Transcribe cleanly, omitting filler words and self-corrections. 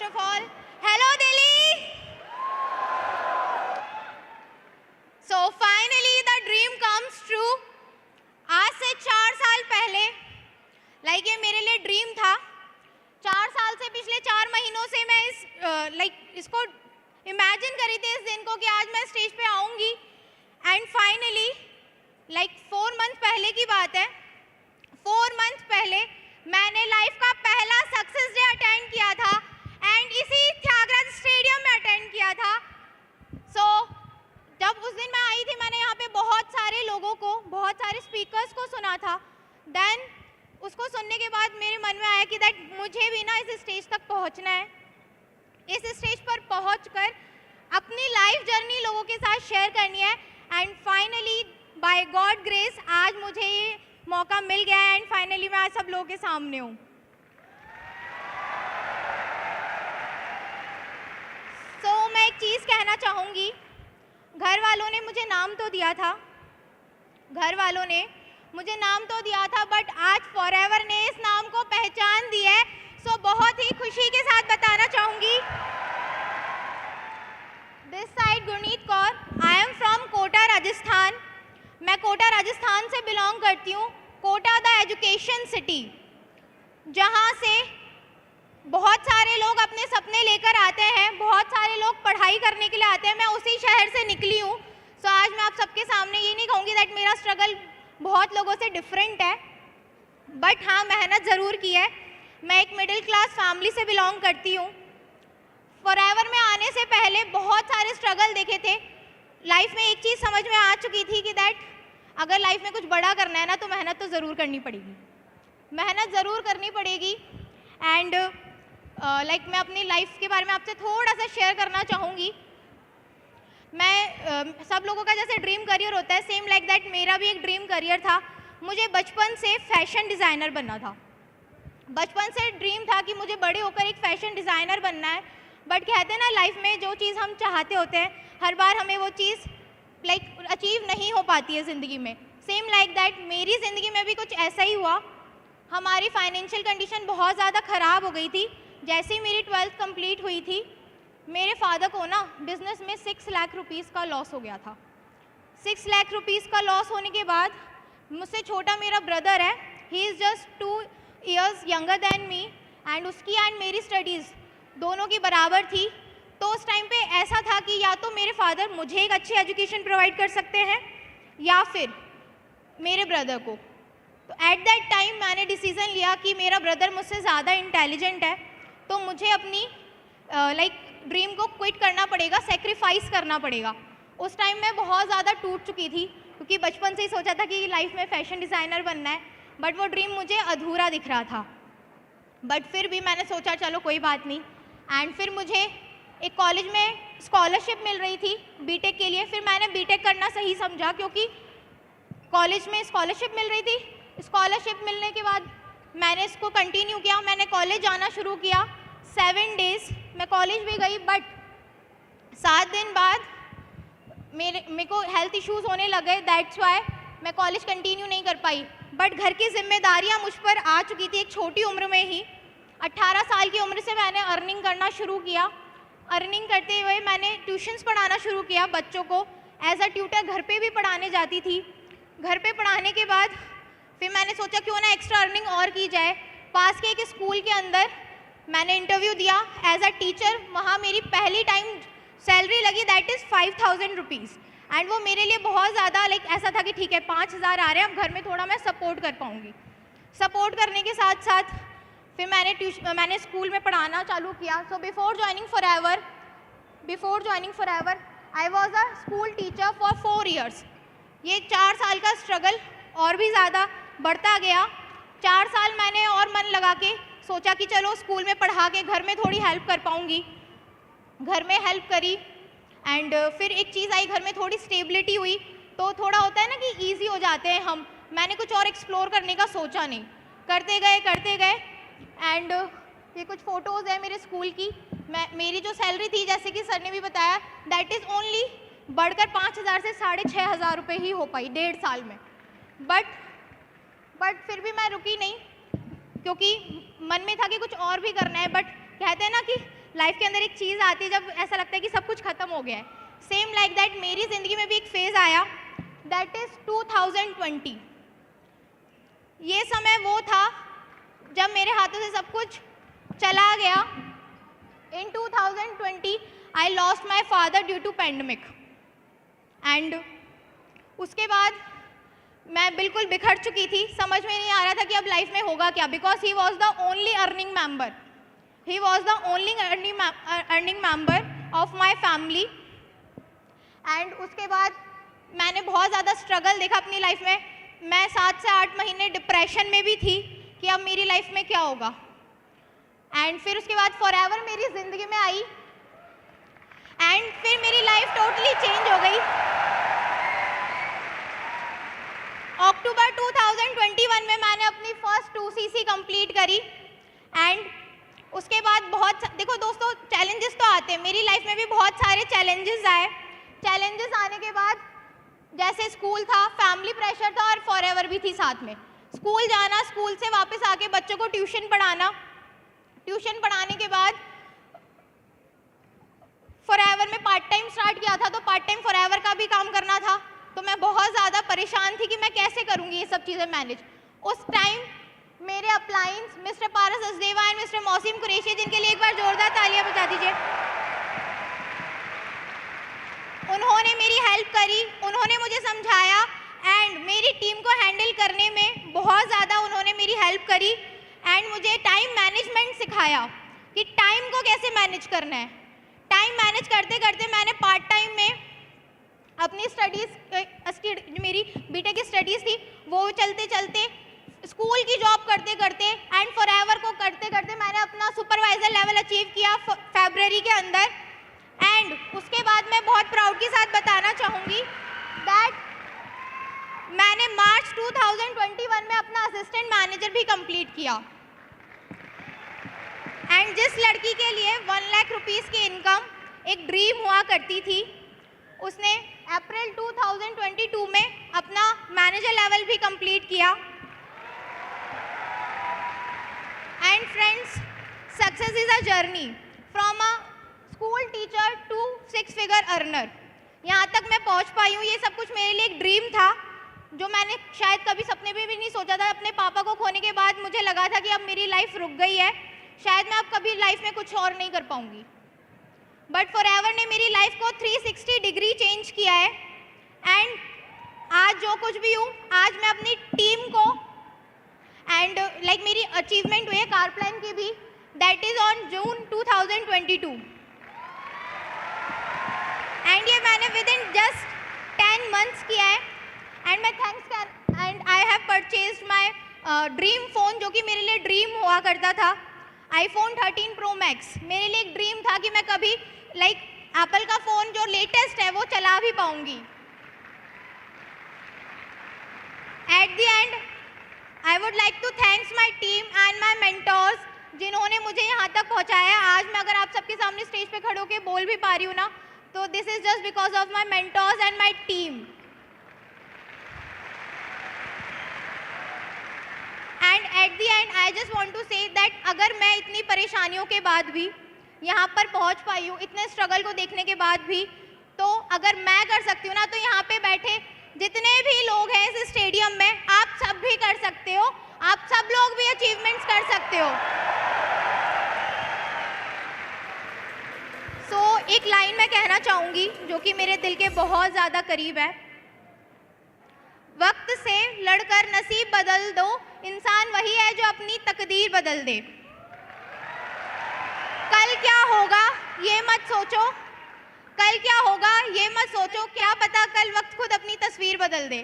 First of all, hello Delhi. So finally the dream comes true. आज से 4 साल पहले ये मेरे लिए ड्रीम था. 4 साल से पिछले 4 महीनों से मैं इसको इमेजिन करी थी इस दिन को कि आज मैं स्टेज पे आऊंगी. एंड फाइनली 4 मंथ पहले की बात है. 4 मंथ पहले मैंने लाइफ का पहला सक्सेस डे अटेंड किया था एंड इसी त्यागराज स्टेडियम में अटेंड किया था. सो जब उस दिन मैं आई थी मैंने यहाँ पे बहुत सारे लोगों को, बहुत सारे स्पीकर्स को सुना था. देन उसको सुनने के बाद मेरे मन में आया कि दैट मुझे भी ना इस स्टेज तक पहुँचना है. इस स्टेज पर पहुँचकर अपनी लाइफ जर्नी लोगों के साथ शेयर करनी है. And finally by God grace आज मुझे ये मौका मिल गया है एंड फाइनली मैं आज सब लोगों के सामने हूँ. सो मैं एक चीज़ कहना चाहूँगी. घर वालों ने मुझे नाम तो दिया था, घर वालों ने मुझे नाम तो दिया था, बट आज फॉरएवर ने इस नाम को पहचान दी है. सो बहुत ही खुशी के साथ बताना चाहूँगी. This side Gurneet Kaur, I am from Kota Rajasthan. मैं कोटा राजस्थान से बिलोंग करती हूँ. कोटा द एजुकेशन सिटी, जहाँ से बहुत सारे लोग अपने सपने लेकर आते हैं, बहुत सारे लोग पढ़ाई करने के लिए आते हैं. मैं उसी शहर से निकली हूँ. सो आज मैं आप सबके सामने ये नहीं कहूँगी दैट मेरा स्ट्रगल बहुत लोगों से डिफरेंट है, बट हाँ मेहनत ज़रूर की है. मैं एक मिडिल क्लास फैमिली से बिलोंग करती हूँ. फॉरएवर में आने से पहले बहुत सारे स्ट्रगल देखे थे. लाइफ में एक चीज़ समझ में आ चुकी थी कि दैट अगर लाइफ में कुछ बड़ा करना है ना तो मेहनत तो ज़रूर करनी पड़ेगी, मेहनत ज़रूर करनी पड़ेगी. एंड मैं अपनी लाइफ के बारे में आपसे थोड़ा सा शेयर करना चाहूँगी. मैं सब लोगों का जैसे ड्रीम करियर होता है, सेम लाइक दैट मेरा भी एक ड्रीम करियर था. मुझे बचपन से फैशन डिज़ाइनर बनना था. बचपन से ड्रीम था कि मुझे बड़े होकर एक फ़ैशन डिज़ाइनर बनना है. बट कहते हैं ना लाइफ में जो चीज़ हम चाहते होते हैं हर बार हमें वो चीज़ अचीव नहीं हो पाती है ज़िंदगी में. सेम लाइक दैट मेरी ज़िंदगी में भी कुछ ऐसा ही हुआ. हमारी फाइनेंशियल कंडीशन बहुत ज़्यादा ख़राब हो गई थी. जैसे ही मेरी 12th कंप्लीट हुई थी मेरे फादर को ना बिज़नेस में 6 लाख रुपीज़ का लॉस हो गया था. 6 लाख रुपीज़ का लॉस होने के बाद मुझसे छोटा मेरा ब्रदर है, he is just 2 years younger than me, and उसकी एंड मेरी स्टडीज़ दोनों की बराबर थी. तो उस टाइम पे ऐसा था कि या तो मेरे फादर मुझे एक अच्छी एजुकेशन प्रोवाइड कर सकते हैं या फिर मेरे ब्रदर को. तो एट दैट टाइम मैंने डिसीज़न लिया कि मेरा ब्रदर मुझसे ज़्यादा इंटेलिजेंट है तो मुझे अपनी ड्रीम को क्विट करना पड़ेगा, सेक्रीफाइस करना पड़ेगा. उस टाइम मैं बहुत ज़्यादा टूट चुकी थी क्योंकि बचपन से ही सोचा था कि लाइफ में फ़ैशन डिज़ाइनर बनना है, बट वो ड्रीम मुझे अधूरा दिख रहा था. बट फिर भी मैंने सोचा चलो कोई बात नहीं. एंड फिर मुझे एक कॉलेज में स्कॉलरशिप मिल रही थी बीटेक के लिए. फिर मैंने बीटेक करना सही समझा क्योंकि कॉलेज में स्कॉलरशिप मिल रही थी. स्कॉलरशिप मिलने के बाद मैंने इसको कंटिन्यू किया. मैंने कॉलेज जाना शुरू किया. 7 डेज़ मैं कॉलेज भी गई, बट 7 दिन बाद मेरे को हेल्थ इश्यूज़ होने लगे. दैट्स वाई मैं कॉलेज कंटिन्यू नहीं कर पाई. बट घर की जिम्मेदारियां मुझ पर आ चुकी थी एक छोटी उम्र में ही. 18 साल की उम्र से मैंने अर्निंग करना शुरू किया. अर्निंग करते हुए मैंने ट्यूशन्स पढ़ाना शुरू किया बच्चों को. एज अ ट्यूटर घर पे भी पढ़ाने जाती थी. घर पे पढ़ाने के बाद फिर मैंने सोचा क्यों ना एक्स्ट्रा अर्निंग और की जाए. पास के एक स्कूल के अंदर मैंने इंटरव्यू दिया एज अ टीचर. वहाँ मेरी पहली टाइम सैलरी लगी दैट इज़ 5000 रुपीज़. एंड वो मेरे लिए बहुत ज़्यादा ऐसा था कि ठीक है 5000 आ रहे हैं, अब घर में थोड़ा मैं सपोर्ट कर पाऊँगी. सपोर्ट करने के साथ साथ फिर मैंने स्कूल में पढ़ाना चालू किया. So before joining forever I was a school teacher for 4 years. ये 4 साल का स्ट्रगल और भी ज़्यादा बढ़ता गया. 4 साल मैंने और मन लगा के सोचा कि चलो स्कूल में पढ़ा के घर में थोड़ी हेल्प कर पाऊँगी. घर में हेल्प करी एंड फिर एक चीज़ आई, घर में थोड़ी स्टेबिलिटी हुई तो थोड़ा होता है ना कि ईजी हो जाते हैं हम. मैंने कुछ और एक्सप्लोर करने का सोचा नहीं, करते गए. एंड ये कुछ फ़ोटोज़ है मेरे स्कूल की. मेरी जो सैलरी थी जैसे कि सर ने भी बताया दैट इज़ ओनली बढ़कर 5000 से 6500 रुपये ही हो पाई 1.5 साल में. बट फिर भी मैं रुकी नहीं क्योंकि मन में था कि कुछ और भी करना है. बट कहते हैं ना कि लाइफ के अंदर एक चीज़ आती है जब ऐसा लगता है कि सब कुछ ख़त्म हो गया है। सेम लाइक दैट मेरी ज़िंदगी में भी एक फेज़ आया, दैट इज़ 2020। ये समय वो था जब मेरे हाथों से सब कुछ चला गया। In 2020 I lost my father due to pandemic and उसके बाद मैं बिल्कुल बिखर चुकी थी। समझ में नहीं आ रहा था कि अब लाइफ में होगा क्या, because he was the only earning member, he was the only earning member of my family. And उसके बाद मैंने बहुत ज़्यादा स्ट्रगल देखा अपनी लाइफ में। मैं 7 से 8 महीने डिप्रेशन में भी थी कि अब मेरी लाइफ में क्या होगा। एंड फिर उसके बाद फॉरएवर मेरी ज़िंदगी में आई एंड फिर मेरी लाइफ टोटली चेंज हो गई। अक्टूबर 2021 में मैंने अपनी फर्स्ट 2cc कंप्लीट करी एंड उसके बाद देखो दोस्तों, चैलेंजेस तो आते हैं, मेरी लाइफ में भी बहुत सारे चैलेंजेस आए। चैलेंजेस आने के बाद जैसे स्कूल था, फैमिली प्रेशर था और फॉरएवर भी थी साथ में। स्कूल जाना, स्कूल से वापस आके बच्चों को ट्यूशन पढ़ाना, ट्यूशन पढ़ाने के बाद फॉरएवर में पार्ट टाइम स्टार्ट किया था, तो पार्ट टाइम फॉरएवर का भी काम करना था। तो मैं बहुत ज़्यादा परेशान थी कि मैं कैसे करूँगी ये सब चीज़ें मैनेज। उस टाइम मेरे uplines Mister Paras Asdeva and Mister Mausim Qureshi, जिनके लिए एक बार जोरदार तालियां बजा दीजिए, उन्होंने मेरी हेल्प करी, उन्होंने मुझे समझाया एंड मेरी टीम को हैंडल करने में बहुत ज़्यादा उन्होंने मेरी हेल्प करी एंड मुझे टाइम मैनेजमेंट सिखाया कि टाइम को कैसे मैनेज करना है। टाइम मैनेज करते करते मैंने पार्ट टाइम में अपनी स्टडीज़, मेरी बीटेक की स्टडीज़ थी, वो चलते चलते, स्कूल की जॉब करते करते एंड फॉरएवर को करते करते मैंने अपना सुपरवाइज़र लेवल अचीव किया फरवरी के अंदर। एंड उसके बाद मैं बहुत प्राउड के साथ बताना चाहूँगी दैट मैंने मार्च 2021 में अपना असिस्टेंट मैनेजर भी कंप्लीट किया। एंड जिस लड़की के लिए 1 लाख रुपीज़ की इनकम एक ड्रीम हुआ करती थी, उसने अप्रैल 2022 में अपना मैनेजर लेवल भी कंप्लीट किया। And friends, success is a journey from a school teacher to 6 figure earner. यहाँ तक मैं पहुँच पाई हूँ, ये सब कुछ मेरे लिए एक ड्रीम था जो मैंने शायद कभी सपने में भी नहीं सोचा था। अपने पापा को खोने के बाद मुझे लगा था कि अब मेरी लाइफ रुक गई है, शायद मैं अब कभी लाइफ में कुछ और नहीं कर पाऊँगी। बट फॉरएवर ने मेरी लाइफ को 360 डिग्री चेंज किया है एंड आज जो कुछ भी हूँ, आज मैं अपनी टीम को एंड मेरी अचीवमेंट हुई है कारप्लान की भी, that is on June 2022 and ये मैंने विद इन जस्ट 10 मंथ्स किया है। एंड मैं and I have purchased my dream phone, जो कि मेरे लिए ड्रीम हुआ करता था, iPhone 13 Pro Max। मेरे लिए एक ड्रीम था कि मैं कभी एप्पल का फ़ोन जो लेटेस्ट है वो चला भी पाऊँगी। At the end I would like to thanks my team and my mentors, जिन्होंने मुझे यहाँ तक पहुँचाया। आज मैं अगर आप सबके सामने स्टेज पे खड़े होकर बोल भी पा रही हूँ ना, तो this is just because of my mentors and my team. And at the end I just want to say that अगर मैं इतनी परेशानियों के बाद भी यहाँ पर पहुँच पाई हूँ, इतने स्ट्रगल को देखने के बाद भी, तो अगर मैं कर सकती हूँ ना, तो यहाँ पे बैठे जितने भी लोग हैं इस स्टेडियम में, आप सब भी कर सकते हो, आप सब लोग भी अचीवमेंट्स कर सकते हो। सो एक लाइन मैं कहना चाहूँगी जो कि मेरे दिल के बहुत ज़्यादा करीब है, वक्त से लड़कर नसीब बदल दो, इंसान वही है जो अपनी तकदीर बदल दे। कल क्या होगा ये मत सोचो, कल क्या होगा ये मत सोचो, क्या पता कल वक्त खुद अपनी तस्वीर बदल दे।